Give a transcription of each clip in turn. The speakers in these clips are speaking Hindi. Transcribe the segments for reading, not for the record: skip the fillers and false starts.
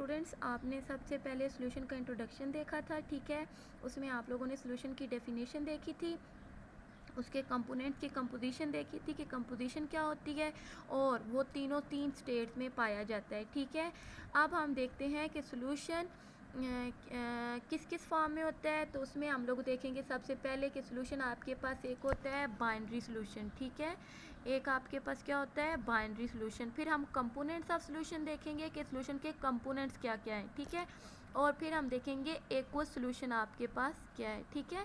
स्टूडेंट्स, आपने सबसे पहले सॉल्यूशन का इंट्रोडक्शन देखा था, ठीक है। उसमें आप लोगों ने सॉल्यूशन की डेफिनेशन देखी थी, उसके कंपोनेंट्स की कंपोजिशन देखी थी कि कंपोजिशन क्या होती है, और वो तीनों तीन स्टेट्स में पाया जाता है, ठीक है। अब हम देखते हैं कि सॉल्यूशन किस किस फॉर्म में होता है। तो उसमें हम लोग देखेंगे सबसे पहले कि सॉल्यूशन आपके पास एक होता है बाइनरी सॉल्यूशन, ठीक है। एक आपके पास क्या होता है, बाइनरी सॉल्यूशन। फिर हम कंपोनेंट्स ऑफ सॉल्यूशन देखेंगे कि सॉल्यूशन के कंपोनेंट्स क्या क्या हैं, ठीक है। और फिर हम देखेंगे एक्वस सॉल्यूशन आपके पास क्या है, ठीक है।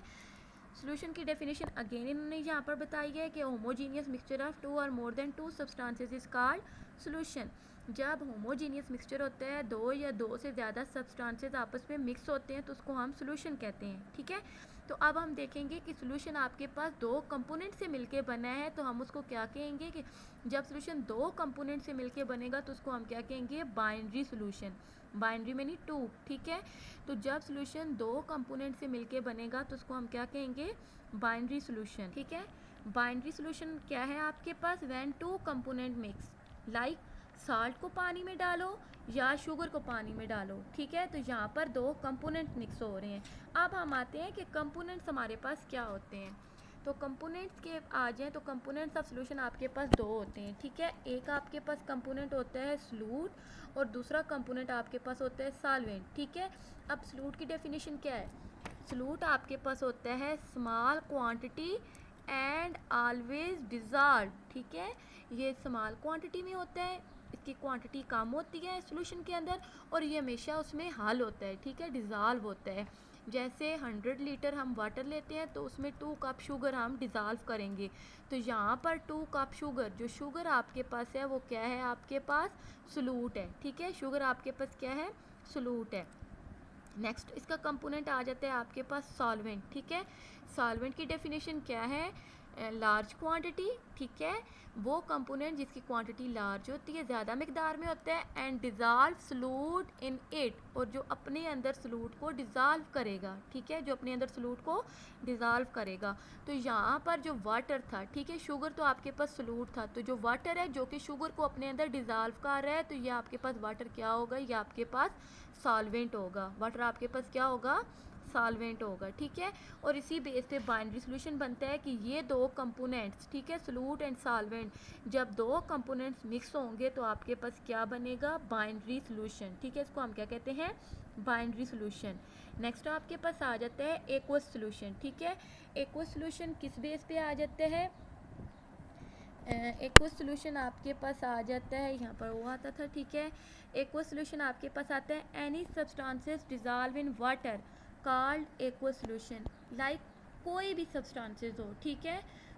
सॉल्यूशन की डेफिनेशन अगेन इन्होंने यहाँ पर बताई है कि होमोजीनियस मिक्सचर ऑफ टू और more than to substances is called solution. जब होमोजीनियस मिक्सचर होता है, दो या दो से ज़्यादा सब्सटेंसेस आपस में मिक्स होते हैं, तो उसको हम सॉल्यूशन कहते हैं, ठीक है। तो अब हम देखेंगे कि सॉल्यूशन आपके पास दो कंपोनेंट से मिलके बना है, तो हम उसको क्या कहेंगे कि जब सॉल्यूशन दो कंपोनेंट से मिलके बनेगा तो उसको हम क्या कहेंगे, बाइनरी सॉल्यूशन। बाइनरी में टू, ठीक है। तो जब सॉल्यूशन दो कंपोनेंट से मिलके बनेगा तो उसको हम क्या कहेंगे, बाइनरी सॉल्यूशन, ठीक है। बाइनरी सॉल्यूशन क्या है आपके पास, when two component mix, like salt को पानी में डालो या शुगर को पानी में डालो, ठीक है। तो यहाँ पर दो कंपोनेंट मिक्स हो रहे हैं। अब हम आते हैं कि कंपोनेंट्स हमारे पास क्या होते हैं। तो कंपोनेंट्स के आ जाएँ तो कंपोनेंट्स ऑफ सॉल्यूशन आपके पास दो होते हैं, ठीक है। एक आपके पास कंपोनेंट होता है सॉल्यूट और दूसरा कंपोनेंट आपके पास होता है सॉल्वेंट, ठीक है। अब सॉल्यूट की डेफिनेशन क्या है, सॉल्यूट आपके पास होता है small quantity and always dissolve, ठीक है। ये स्मॉल क्वांटिटी में होता है, इसकी क्वांटिटी कम होती है सॉल्यूशन के अंदर, और ये हमेशा उसमें हल होता है, ठीक है, डिज़ॉल्व होता है। जैसे 100 लीटर हम वाटर लेते हैं तो उसमें 2 कप शुगर हम डिज़ॉल्व करेंगे। तो यहाँ पर 2 कप शुगर, जो शुगर आपके पास है वो क्या है, आपके पास सॉल्यूट है, ठीक है। शुगर आपके पास क्या है, सॉल्यूट है। नेक्स्ट इसका कंपोनेंट आ जाता है आपके पास सॉल्वेंट, ठीक है। सॉल्वेंट की डेफिनेशन क्या है, लार्ज क्वांटिटी, ठीक है। वो कंपोनेंट जिसकी क्वांटिटी लार्ज होती है, ज़्यादा मकदार में होता है, and dissolve solute in it, और जो अपने अंदर सॉल्यूट को डिज़ॉल्व करेगा, ठीक है, जो अपने अंदर सॉल्यूट को डिज़ॉल्व करेगा। तो यहाँ पर जो वाटर था, ठीक है, शुगर तो आपके पास सॉल्यूट था, तो जो वाटर है जो कि शुगर को अपने अंदर डिज़ॉल्व कर रहा है, तो ये आपके पास वाटर क्या होगा, ये आपके पास सॉल्वेंट होगा। वाटर आपके पास क्या होगा, सॉल्वेंट होगा, ठीक है। और इसी बेस पे बाइनरी सॉल्यूशन बनता है कि ये दो कंपोनेंट्स, ठीक है, सॉल्यूट एंड सॉल्वेंट, जब दो कंपोनेंट्स मिक्स होंगे तो आपके पास क्या बनेगा, बाइनरी सॉल्यूशन, ठीक है। इसको हम क्या कहते हैं, बाइनरी सॉल्यूशन। नेक्स्ट आपके पास आ जाता है एक्वस सॉल्यूशन, ठीक है। एक्वस सॉल्यूशन किस बेस पे आ जाता है, एक्वस सॉल्यूशन आपके पास आ जाता है, यहाँ पर वो आता था, ठीक है। एक्वस सॉल्यूशन आपके पास आता है any substances dissolve in water called aqueous solution, like कोई भी सब्सटेंसेस हो, ठीक है,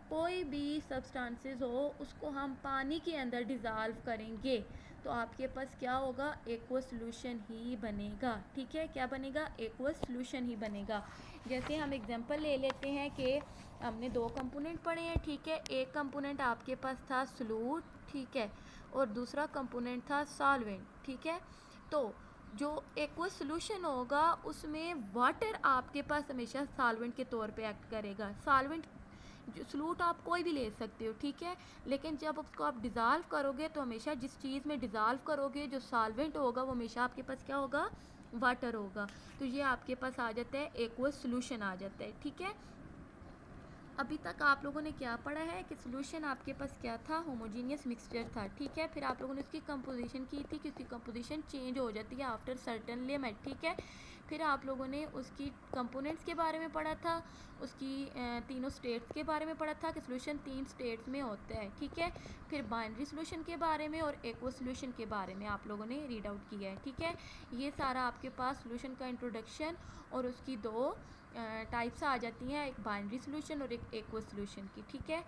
कोई भी सब्सटेंसेस हो उसको हम पानी के अंदर डिज़ॉल्व करेंगे तो आपके पास क्या होगा, एक्वस सॉल्यूशन ही बनेगा, ठीक है। क्या बनेगा, एक्वस सॉल्यूशन ही बनेगा। जैसे हम एग्जांपल ले लेते हैं कि हमने दो कंपोनेंट पढ़े हैं, ठीक है। एक कंपोनेंट आपके पास था सॉल्यूट, ठीक है, और दूसरा कंपोनेंट था सॉल्वेंट, ठीक है। तो जो एक्वस सॉल्यूशन होगा उसमें वाटर आपके पास हमेशा सॉल्वेंट के तौर पे एक्ट करेगा। सॉल्वेंट सॉल्यूट आप कोई भी ले सकते हो, ठीक है, लेकिन जब उसको आप डिज़ॉल्व करोगे तो हमेशा जिस चीज़ में डिज़ॉल्व करोगे जो सॉल्वेंट होगा वो हमेशा आपके पास क्या होगा, वाटर होगा। तो ये आपके पास आ जाता है एक्वस सॉल्यूशन आ जाता है, ठीक है। अभी तक आप लोगों ने क्या पढ़ा है कि सॉल्यूशन आपके पास क्या था, होमोजीनियस मिक्सचर था, ठीक है। फिर आप लोगों ने उसकी कंपोजिशन की थी कि उसकी कंपोजिशन चेंज हो जाती है आफ्टर सर्टेन लिमिट, ठीक है। फिर आप लोगों ने उसकी कंपोनेंट्स के बारे में पढ़ा था, उसकी तीनों स्टेट्स के बारे में पढ़ा था कि सॉल्यूशन तीन स्टेट्स में होता है, ठीक है। फिर बाइनरी सॉल्यूशन के बारे में और एक्वस सॉल्यूशन के बारे में आप लोगों ने रीड आउट किया है, ठीक है। ये सारा आपके पास सॉल्यूशन का इंट्रोडक्शन और उसकी दो टाइप्स आ जाती हैं, एक बाइनरी सॉल्यूशन और एक एक्वस सॉल्यूशन की, ठीक है।